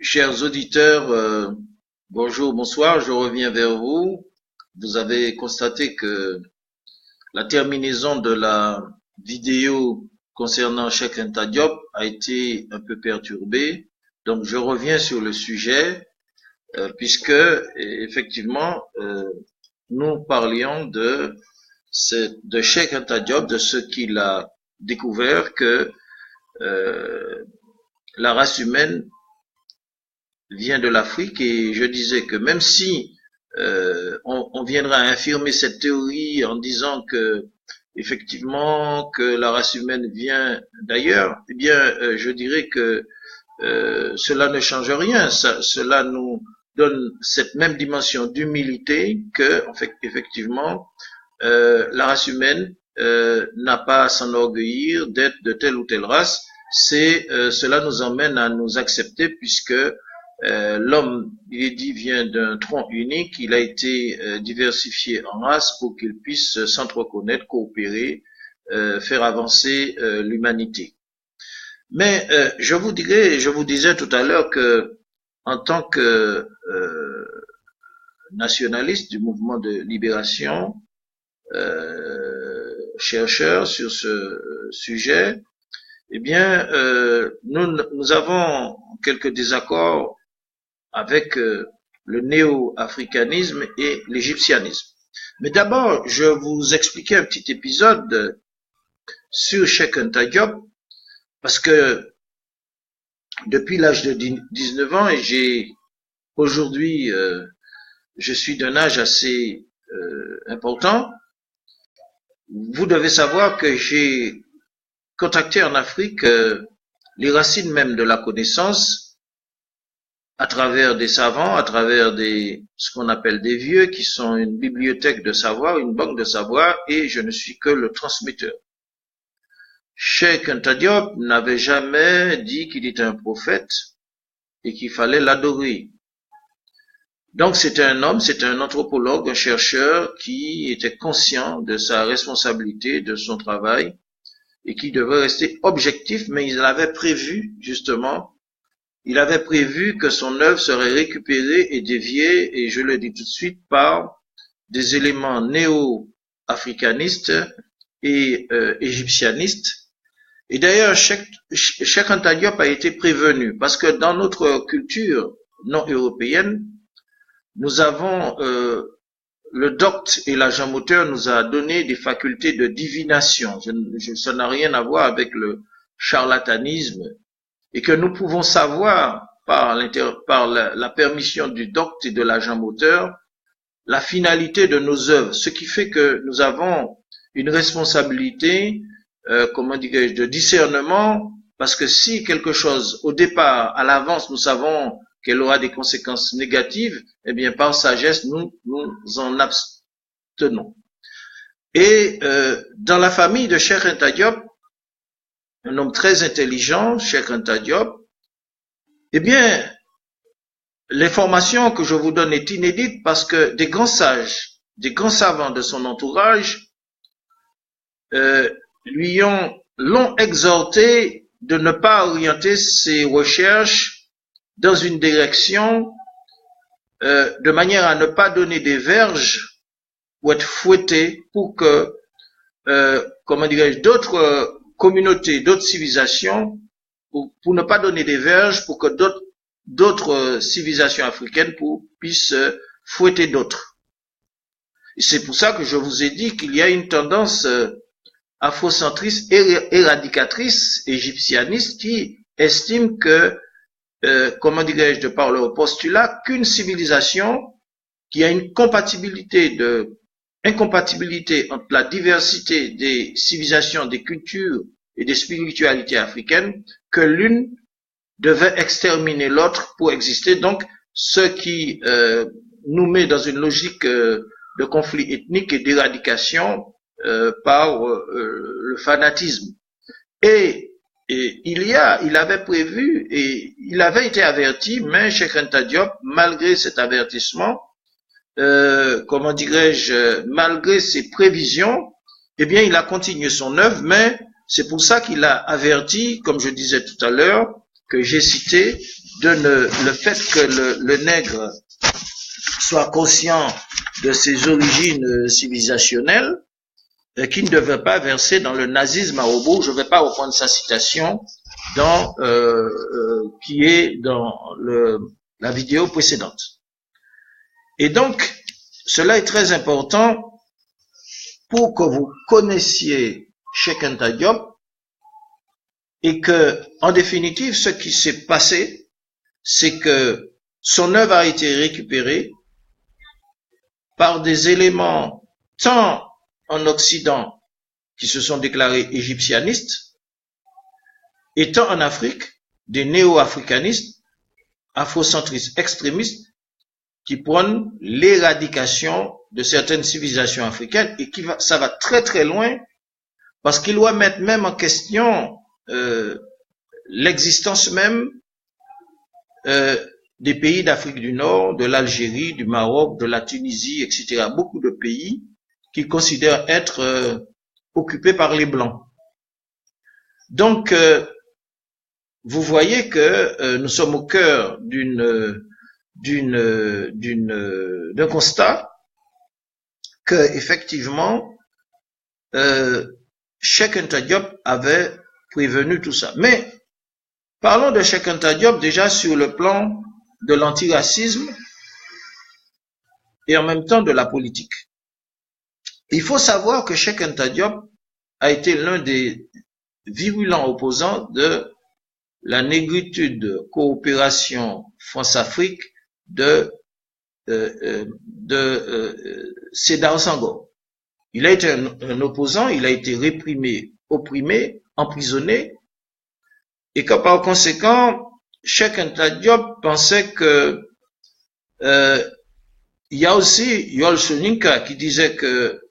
Chers auditeurs, bonjour, bonsoir, je reviens vers vous. Vous avez constaté que la terminaison de la vidéo concernant Cheikh Anta Diop a été un peu perturbée. Donc je reviens sur le sujet puisque effectivement nous parlions de Cheikh Anta Diop, de ce qu'il a découvert que la race humaine vient de l'Afrique, et je disais que même si on viendra infirmer cette théorie en disant que effectivement que la race humaine vient d'ailleurs, eh bien je dirais que cela ne change rien. Cela nous donne cette même dimension d'humilité que en fait, effectivement la race humaine n'a pas à s'enorgueillir d'être de telle ou telle race. Cela nous emmène à nous accepter puisque l'homme, il est dit, vient d'un tronc unique. Il a été diversifié en races pour qu'il puisse s'entreconnaître, coopérer, faire avancer l'humanité. Mais je vous disais tout à l'heure que, en tant que nationaliste du mouvement de libération, chercheur sur ce sujet, eh bien, nous avons quelques désaccords avec le néo-africanisme et l'égyptianisme. Mais d'abord, je vais vous expliquer un petit épisode sur Cheikh Anta Diop, parce que depuis l'âge de 19 ans, et aujourd'hui, je suis d'un âge assez important, vous devez savoir que j'ai contacté en Afrique les racines même de la connaissance, à travers des savants, à travers ce qu'on appelle des vieux, qui sont une bibliothèque de savoir, une banque de savoir, et je ne suis que le transmetteur. Cheikh Anta Diop n'avait jamais dit qu'il était un prophète et qu'il fallait l'adorer. Donc c'était un homme, c'était un anthropologue, un chercheur qui était conscient de sa responsabilité, de son travail, et qui devait rester objectif, mais il avait prévu justement que son œuvre serait récupérée et déviée, et je le dis tout de suite, par des éléments néo-africanistes et égyptianistes. Et d'ailleurs, Cheikh Anta Diop a été prévenu, parce que dans notre culture non européenne, nous avons le docte et l'agent moteur nous a donné des facultés de divination. Ça n'a rien à voir avec le charlatanisme, et que nous pouvons savoir par la permission du docte et de l'agent moteur la finalité de nos œuvres, ce qui fait que nous avons une responsabilité, de discernement, parce que si quelque chose, au départ, à l'avance, nous savons qu'elle aura des conséquences négatives, eh bien, par sagesse, nous en abstenons. Et dans la famille de Cheikh Anta Diop, un homme très intelligent, Cheikh Anta Diop, eh bien, l'information que je vous donne est inédite parce que des grands sages, des grands savants de son entourage l'ont exhorté de ne pas orienter ses recherches dans une direction de manière à ne pas donner des verges ou être fouetté pour que, d'autres communautés, d'autres civilisations, pour ne pas donner des verges pour que d'autres civilisations africaines puissent fouetter d'autres. Et c'est pour ça que je vous ai dit qu'il y a une tendance afrocentriste éradicatrice, égyptianiste, qui estime que, de par leur postulat, qu'une civilisation qui a une incompatibilité entre la diversité des civilisations, des cultures et des spiritualités africaines, que l'une devait exterminer l'autre pour exister. Donc, ce qui nous met dans une logique de conflit ethnique et d'éradication par le fanatisme. Et il avait prévu et il avait été averti, mais Cheikh Anta Diop, malgré cet avertissement, malgré ses prévisions, eh bien, il a continué son œuvre, mais c'est pour ça qu'il a averti, comme je disais tout à l'heure, que j'ai cité, le fait que le nègre soit conscient de ses origines civilisationnelles, qui ne devait pas verser dans le nazisme à Obo. Je ne vais pas reprendre sa citation qui est dans la vidéo précédente. Et donc, cela est très important pour que vous connaissiez Cheikh Anta Diop et que, en définitive, ce qui s'est passé, c'est que son œuvre a été récupérée par des éléments tant en Occident qui se sont déclarés égyptianistes, et tant en Afrique, des néo-africanistes, afrocentristes extrémistes, qui prônent l'éradication de certaines civilisations africaines et ça va très très loin parce qu'ils doivent mettre même en question l'existence même des pays d'Afrique du Nord, de l'Algérie, du Maroc, de la Tunisie, etc. Beaucoup de pays qu'ils considèrent être occupés par les Blancs. Donc, vous voyez que nous sommes au cœur d'un constat que effectivement Cheikh Anta Diop avait prévenu tout ça. Mais parlons de Cheikh Anta Diop déjà sur le plan de l'antiracisme et en même temps de la politique. Il faut savoir que Cheikh Anta Diop a été l'un des virulents opposants de la négritude coopération France-Afrique de Sédar Senghor. Il a été un opposant, il a été réprimé, opprimé, emprisonné, et que par conséquent, Cheikh Anta Diop pensait que il y a aussi Yol Soninka qui disait que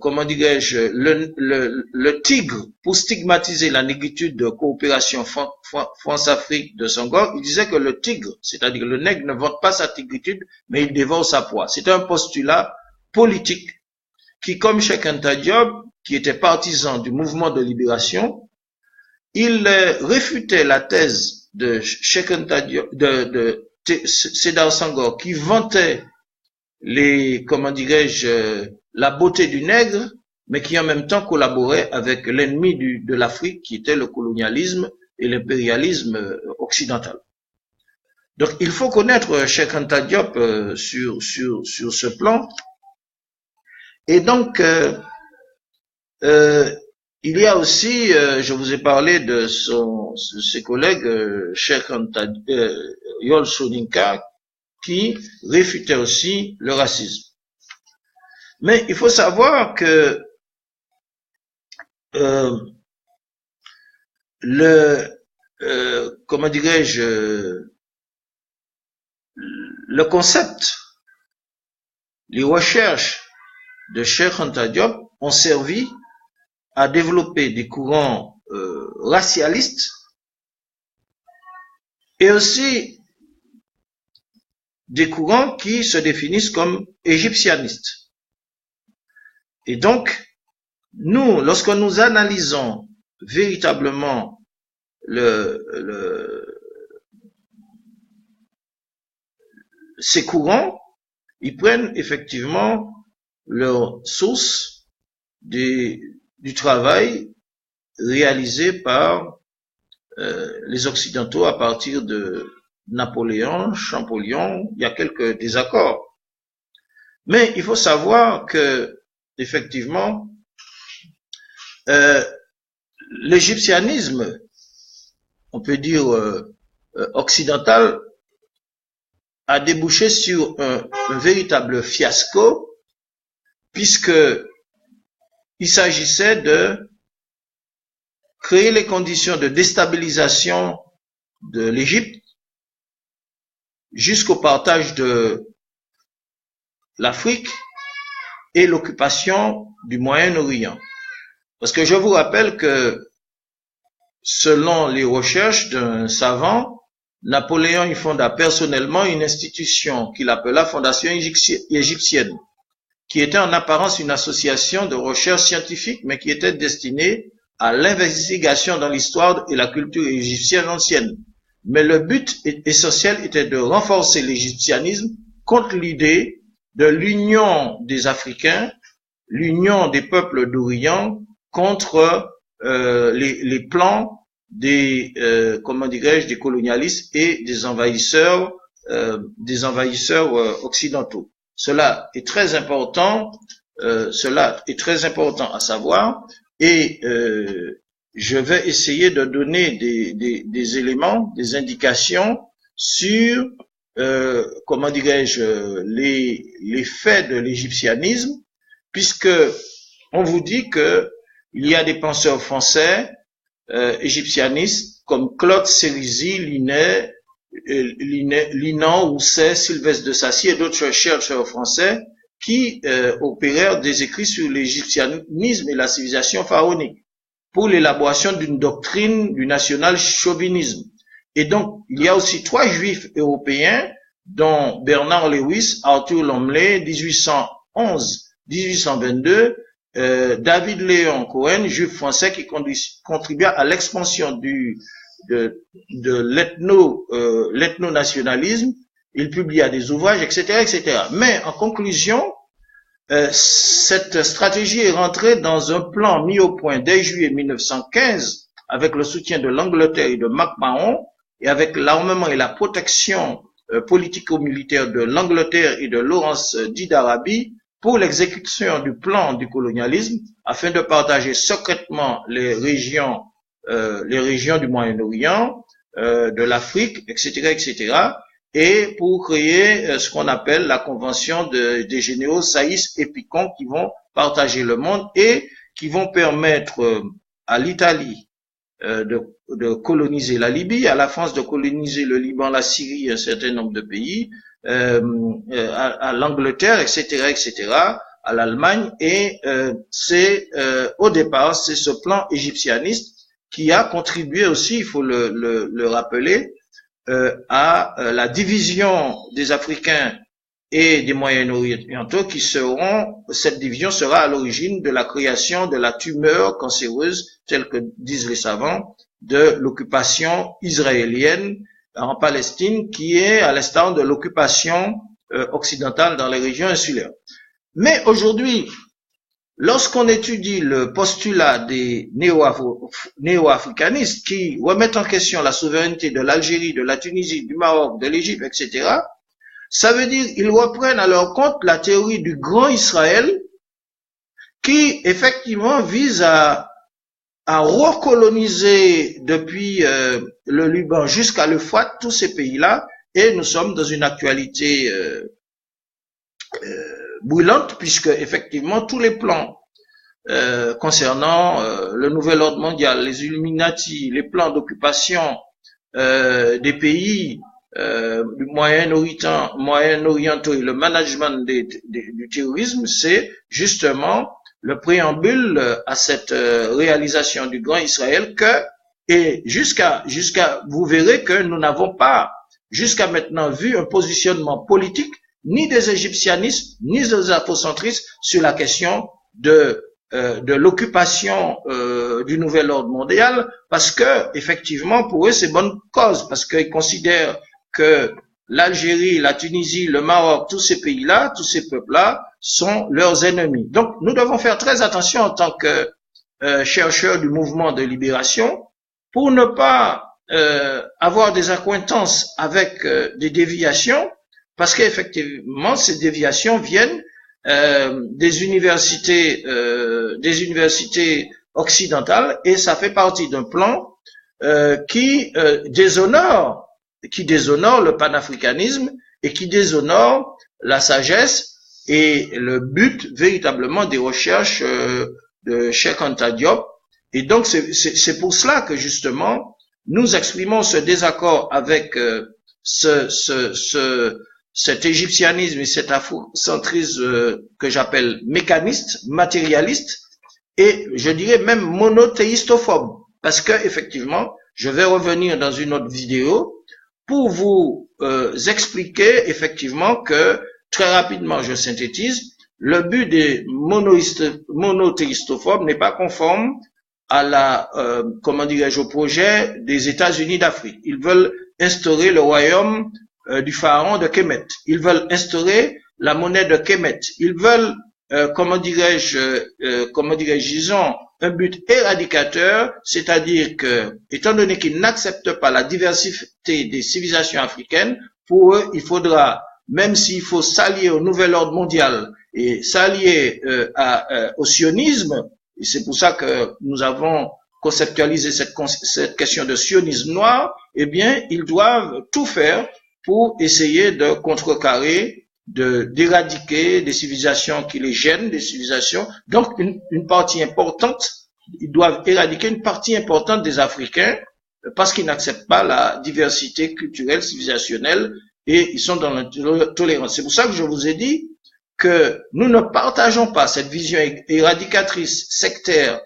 comment dirais-je, le tigre, pour stigmatiser la négritude de coopération France-Afrique de Senghor, il disait que le tigre, c'est-à-dire le nègre, ne vante pas sa tigritude, mais il dévore sa proie. C'est un postulat politique qui, comme Cheikh Anta Diop, qui était partisan du mouvement de libération, il réfutait la thèse de Cheikh Anta Diop, de Sédar Senghor, qui vantait comment dirais-je, la beauté du nègre, mais qui en même temps collaborait avec l'ennemi de l'Afrique, qui était le colonialisme et l'impérialisme occidental. Donc, il faut connaître Cheikh Anta Diop sur ce plan. Et donc, il y a aussi, je vous ai parlé de ses collègues, Cheikh Anta Yol Soninka, qui réfutait aussi le racisme. Mais il faut savoir que comment dirais-je, le concept, les recherches de Cheikh Anta Diop ont servi à développer des courants racialistes et aussi des courants qui se définissent comme égyptianistes. Et donc, nous, lorsque nous analysons véritablement ces courants, ils prennent effectivement leur source du travail réalisé par les Occidentaux à partir de Napoléon, Champollion. Il y a quelques désaccords. Mais il faut savoir que effectivement, l'égyptianisme, on peut dire occidental, a débouché sur un véritable fiasco, puisque il s'agissait de créer les conditions de déstabilisation de l'Égypte jusqu'au partage de l'Afrique et l'occupation du Moyen-Orient. Parce que je vous rappelle que, selon les recherches d'un savant, Napoléon y fonda personnellement une institution qu'il appela Fondation égyptienne, qui était en apparence une association de recherche scientifique, mais qui était destinée à l'investigation dans l'histoire et la culture égyptienne ancienne. mais le but essentiel était de renforcer l'égyptianisme contre l'idée de l'union des Africains, l'union des peuples d'Orient contre les plans des comment dirais-je des colonialistes et des envahisseurs occidentaux. Cela est très important à savoir et je vais essayer de donner des éléments, des indications sur comment dirais-je les faits de l'égyptianisme, puisque on vous dit que il y a des penseurs français égyptianistes comme Claude Cérizy, Linan, Housset, Sylvestre de Sacy et d'autres chercheurs français qui opérèrent des écrits sur l'égyptianisme et la civilisation pharaonique pour l'élaboration d'une doctrine du national-chauvinisme. Et donc, il y a aussi 3 juifs européens, dont Bernard Lewis, Arthur Lumley, 1811-1822, David Léon Cohen, juif français qui contribua à l'expansion de l'ethno-nationalisme. Il publia des ouvrages, etc., etc. Mais en conclusion, cette stratégie est rentrée dans un plan mis au point dès juillet 1915 avec le soutien de l'Angleterre et de MacMahon et avec l'armement et la protection politico-militaire de l'Angleterre et de Laurence Di d'Arabie pour l'exécution du plan du colonialisme afin de partager secrètement les régions du Moyen-Orient, de l'Afrique, etc., etc., et pour créer ce qu'on appelle la convention des généraux Saïs et Picon qui vont partager le monde et qui vont permettre à l'Italie de coloniser la Libye, à la France de coloniser le Liban, la Syrie et un certain nombre de pays, à l'Angleterre, etc., etc., à l'Allemagne, et au départ, c'est ce plan égyptianiste qui a contribué aussi, il faut le rappeler, à la division des Africains et des Moyen-Orientaux cette division sera à l'origine de la création de la tumeur cancéreuse, telle que disent les savants, de l'occupation israélienne en Palestine, qui est à l'instar de l'occupation occidentale dans les régions insulaires. Mais aujourd'hui, lorsqu'on étudie le postulat des néo-africanistes qui remettent en question la souveraineté de l'Algérie, de la Tunisie, du Maroc, de l'Égypte, etc., ça veut dire qu'ils reprennent à leur compte la théorie du Grand Israël qui, effectivement, vise à recoloniser depuis le Liban jusqu'à l'Euphrate tous ces pays-là, et nous sommes dans une actualité brûlante, puisque effectivement tous les plans concernant le nouvel ordre mondial, les Illuminati, les plans d'occupation des pays du Moyen-Orient et le management du terrorisme, c'est justement le préambule à cette réalisation du Grand Israël et jusqu'à vous verrez que nous n'avons pas jusqu'à maintenant vu un positionnement politique ni des égyptianistes ni des afrocentristes sur la question de l'occupation du nouvel ordre mondial, parce que effectivement pour eux c'est bonne cause, parce qu'ils considèrent que l'Algérie, la Tunisie, le Maroc, tous ces pays-là, tous ces peuples-là sont leurs ennemis. Donc nous devons faire très attention en tant que chercheurs du mouvement de libération pour ne pas avoir des accointances avec des déviations, parce qu'effectivement ces déviations viennent des universités occidentales, et ça fait partie d'un plan qui déshonore le panafricanisme et qui déshonore la sagesse et le but véritablement des recherches de Cheikh Anta Diop. Et donc c'est pour cela que justement nous exprimons ce désaccord avec cet égyptianisme et cet afrocentrisme que j'appelle mécaniste, matérialiste, et je dirais même monothéistophobe, parce que effectivement, je vais revenir dans une autre vidéo pour vous expliquer effectivement que, très rapidement je synthétise, le but des monothéistophobes n'est pas conforme à au projet des États-Unis d'Afrique. Ils veulent instaurer le royaume du pharaon de Kemet. Ils veulent instaurer la monnaie de Kemet. Ils veulent, comment dirais-je, disons, un but éradicateur, c'est-à-dire que, étant donné qu'ils n'acceptent pas la diversité des civilisations africaines, pour eux, il faudra, même s'il faut s'allier au nouvel ordre mondial et s'allier au sionisme, et c'est pour ça que nous avons conceptualisé cette question de sionisme noir, eh bien, ils doivent tout faire pour essayer de contrecarrer, d'éradiquer des civilisations qui les gênent, des civilisations. Donc, une partie importante, ils doivent éradiquer une partie importante des Africains parce qu'ils n'acceptent pas la diversité culturelle, civilisationnelle et ils sont dans l'intolérance. C'est pour ça que je vous ai dit que nous ne partageons pas cette vision éradicatrice, sectaire,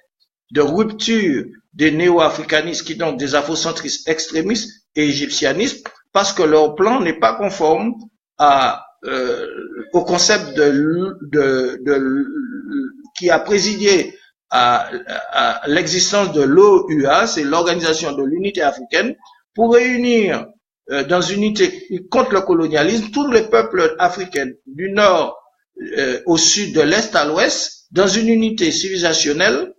de rupture des néo-africanistes qui donc des afrocentristes extrémistes et égyptianistes parce que leur plan n'est pas conforme au concept qui a présidé à l'existence de l'OUA, c'est l'Organisation de l'Unité africaine, pour réunir dans une unité contre le colonialisme tous les peuples africains du nord au sud, de l'est à l'ouest, dans une unité civilisationnelle,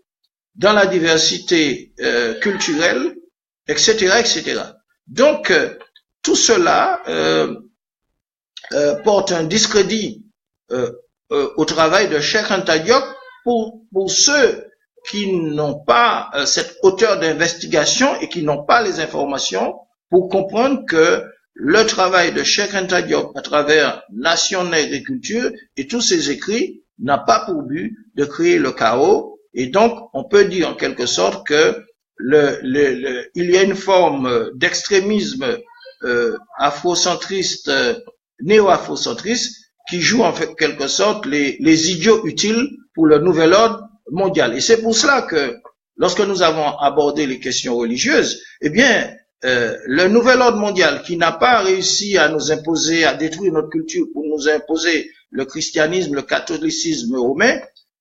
dans la diversité culturelle, etc., etc. Donc, tout cela porte un discrédit au travail de Cheikh Anta Diop pour ceux qui n'ont pas cette hauteur d'investigation et qui n'ont pas les informations pour comprendre que le travail de Cheikh Anta Diop à travers Nation Nègre et Culture et tous ses écrits n'a pas pour but de créer le chaos. Et donc, on peut dire en quelque sorte que il y a une forme d'extrémisme afrocentriste, néo-afrocentriste, qui joue en fait, quelque sorte les idiots utiles pour le nouvel ordre mondial. Et c'est pour cela que, lorsque nous avons abordé les questions religieuses, eh bien, le nouvel ordre mondial qui n'a pas réussi à nous imposer, à détruire notre culture pour nous imposer le christianisme, le catholicisme romain,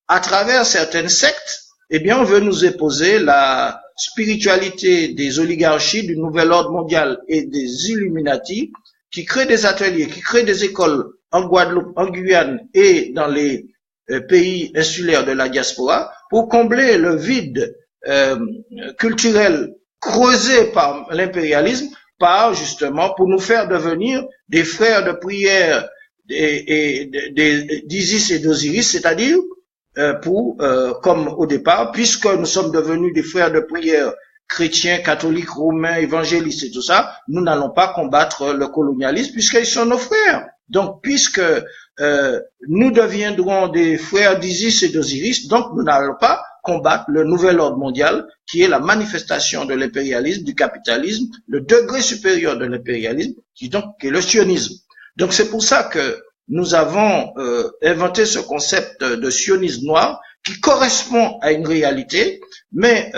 à travers certaines sectes, eh bien, on veut nous imposer la spiritualité des oligarchies, du nouvel ordre mondial et des Illuminati, qui créent des ateliers, qui créent des écoles en Guadeloupe, en Guyane et dans les pays insulaires de la diaspora, pour combler le vide culturel creusé par l'impérialisme, justement, pour nous faire devenir des frères de prière d'Isis et d'Osiris, c'est-à-dire comme au départ, puisque nous sommes devenus des frères de prière chrétiens, catholiques, romains, évangélistes et tout ça, nous n'allons pas combattre le colonialisme puisqu'ils sont nos frères. Donc, puisque nous deviendrons des frères d'Isis et d'Osiris, donc nous n'allons pas combattre le nouvel ordre mondial qui est la manifestation de l'impérialisme, du capitalisme, le degré supérieur de l'impérialisme, qui est le sionisme. Donc, c'est pour ça que nous avons inventé ce concept de sionisme noir qui correspond à une réalité, mais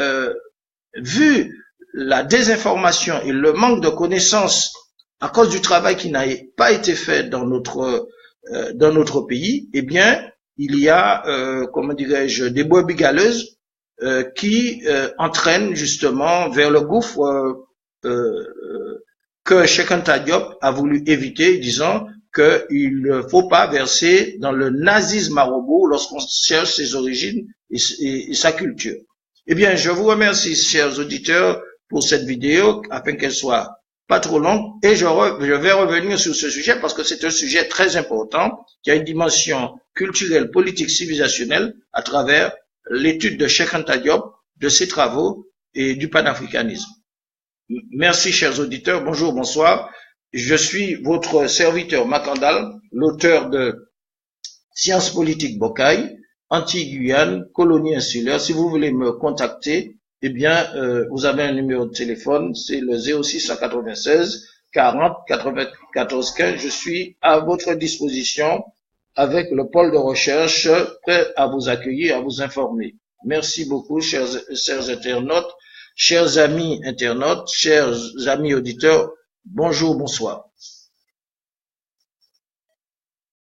vu la désinformation et le manque de connaissances à cause du travail qui n'a pas été fait dans notre pays, eh bien, il y a, comment dirais-je, des brebis galeuses qui entraînent justement vers le gouffre que Cheikh Anta Diop a voulu éviter, disant qu'il ne faut pas verser dans le nazisme marabout lorsqu'on cherche ses origines et sa culture. Eh bien, je vous remercie, chers auditeurs, pour cette vidéo, afin qu'elle soit pas trop longue, et je vais revenir sur ce sujet parce que c'est un sujet très important qui a une dimension culturelle, politique, civilisationnelle à travers l'étude de Cheikh Anta Diop, de ses travaux et du panafricanisme. Merci, chers auditeurs. Bonjour, bonsoir. Je suis votre serviteur Macandal, l'auteur de Sciences politiques Bocaille, Antilles-Guyane, colonie insulaire. Si vous voulez me contacter, eh bien, vous avez un numéro de téléphone, c'est le 0696 40 94 15. Je suis à votre disposition avec le pôle de recherche, prêt à vous accueillir, à vous informer. Merci beaucoup, chers internautes, chers amis internautes, chers amis auditeurs. Bonjour, bonsoir.